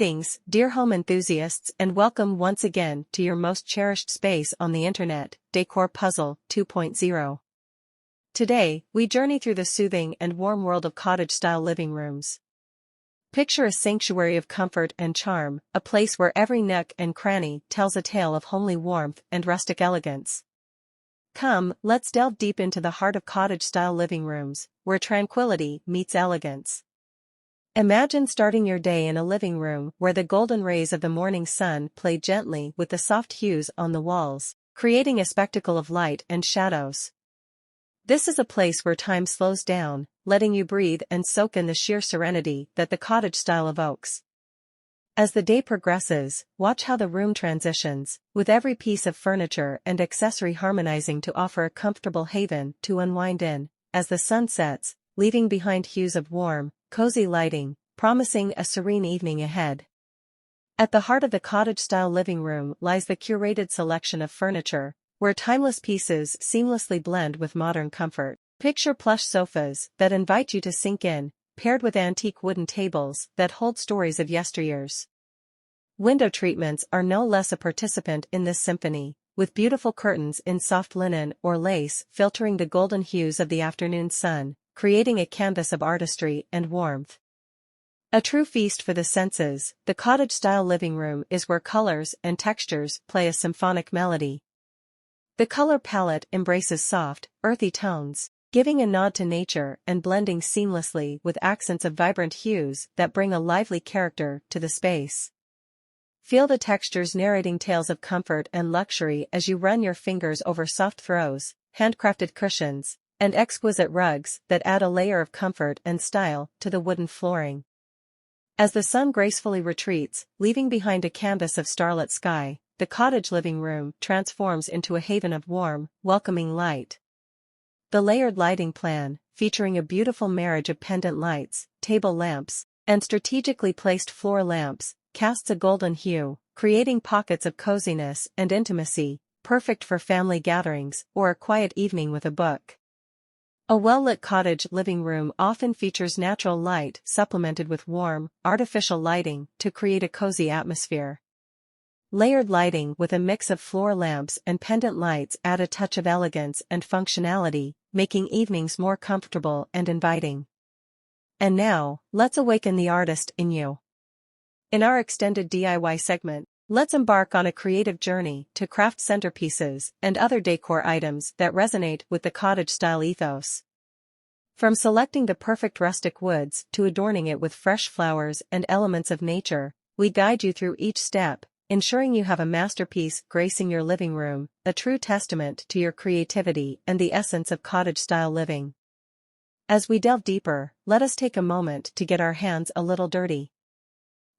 Greetings, dear home enthusiasts, and welcome once again to your most cherished space on the internet, Decor Puzzle 2.0. Today, we journey through the soothing and warm world of cottage-style living rooms. Picture a sanctuary of comfort and charm, a place where every nook and cranny tells a tale of homely warmth and rustic elegance. Come, let's delve deep into the heart of cottage-style living rooms, where tranquility meets elegance. Imagine starting your day in a living room where the golden rays of the morning sun play gently with the soft hues on the walls, creating a spectacle of light and shadows. This is a place where time slows down, letting you breathe and soak in the sheer serenity that the cottage style evokes. As the day progresses, watch how the room transitions, with every piece of furniture and accessory harmonizing to offer a comfortable haven to unwind in, as the sun sets, leaving behind hues of warm, cozy lighting, promising a serene evening ahead. At the heart of the cottage-style living room lies the curated selection of furniture, where timeless pieces seamlessly blend with modern comfort. Picture plush sofas that invite you to sink in, paired with antique wooden tables that hold stories of yesteryears. Window treatments are no less a participant in this symphony, with beautiful curtains in soft linen or lace filtering the golden hues of the afternoon sun, creating a canvas of artistry and warmth. A true feast for the senses, the cottage-style living room is where colors and textures play a symphonic melody. The color palette embraces soft, earthy tones, giving a nod to nature and blending seamlessly with accents of vibrant hues that bring a lively character to the space. Feel the textures narrating tales of comfort and luxury as you run your fingers over soft throws, handcrafted cushions, and exquisite rugs that add a layer of comfort and style to the wooden flooring. As the sun gracefully retreats, leaving behind a canvas of starlit sky, the cottage living room transforms into a haven of warm, welcoming light. The layered lighting plan, featuring a beautiful marriage of pendant lights, table lamps, and strategically placed floor lamps, casts a golden hue, creating pockets of coziness and intimacy, perfect for family gatherings or a quiet evening with a book. A well-lit cottage living room often features natural light supplemented with warm, artificial lighting to create a cozy atmosphere. Layered lighting with a mix of floor lamps and pendant lights add a touch of elegance and functionality, making evenings more comfortable and inviting. And now, let's awaken the artist in you. In our extended DIY segment, let's embark on a creative journey to craft centerpieces and other decor items that resonate with the cottage-style ethos. From selecting the perfect rustic woods to adorning it with fresh flowers and elements of nature, we guide you through each step, ensuring you have a masterpiece gracing your living room, a true testament to your creativity and the essence of cottage-style living. As we delve deeper, let us take a moment to get our hands a little dirty.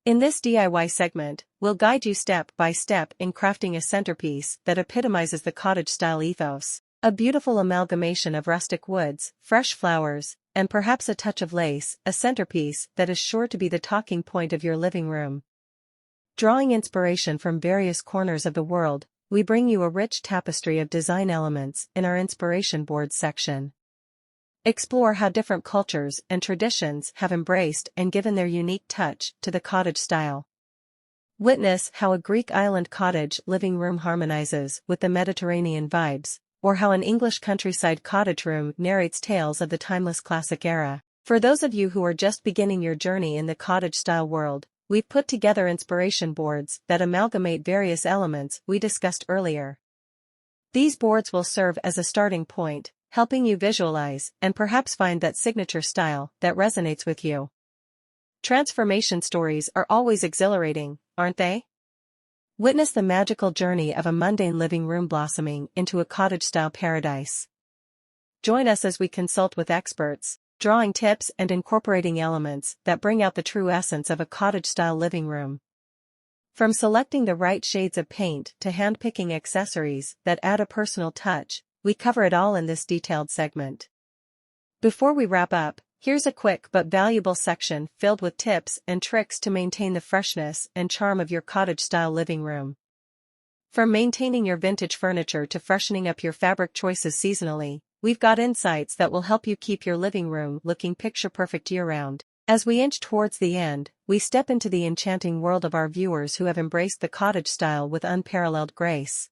In this DIY segment, we'll guide you step by step in crafting a centerpiece that epitomizes the cottage-style ethos, a beautiful amalgamation of rustic woods, fresh flowers, and perhaps a touch of lace, a centerpiece that is sure to be the talking point of your living room. Drawing inspiration from various corners of the world, we bring you a rich tapestry of design elements in our inspiration board section. Explore how different cultures and traditions have embraced and given their unique touch to the cottage style. Witness how a Greek island cottage living room harmonizes with the Mediterranean vibes, or how an English countryside cottage room narrates tales of the timeless classic era. For those of you who are just beginning your journey in the cottage-style world, we've put together inspiration boards that amalgamate various elements we discussed earlier. These boards will serve as a starting point, helping you visualize and perhaps find that signature style that resonates with you. Transformation stories are always exhilarating, aren't they? Witness the magical journey of a mundane living room blossoming into a cottage-style paradise. Join us as we consult with experts, drawing tips and incorporating elements that bring out the true essence of a cottage-style living room. From selecting the right shades of paint to hand-picking accessories that add a personal touch, we cover it all in this detailed segment. Before we wrap up, here's a quick but valuable section filled with tips and tricks to maintain the freshness and charm of your cottage-style living room. From maintaining your vintage furniture to freshening up your fabric choices seasonally, we've got insights that will help you keep your living room looking picture-perfect year-round. As we inch towards the end, we step into the enchanting world of our viewers who have embraced the cottage style with unparalleled grace.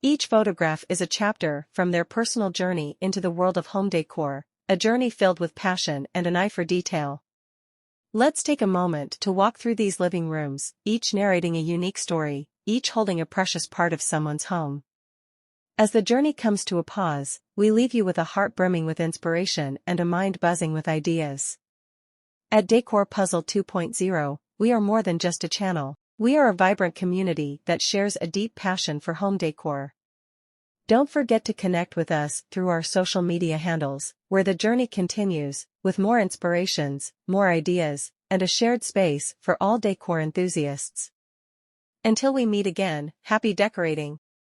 Each photograph is a chapter from their personal journey into the world of home decor, a journey filled with passion and an eye for detail. Let's take a moment to walk through these living rooms, each narrating a unique story, each holding a precious part of someone's home. As the journey comes to a pause, we leave you with a heart brimming with inspiration and a mind buzzing with ideas. At Decor Puzzle 2.0, we are more than just a channel. We are a vibrant community that shares a deep passion for home decor. Don't forget to connect with us through our social media handles, where the journey continues, with more inspirations, more ideas, and a shared space for all decor enthusiasts. Until we meet again, happy decorating!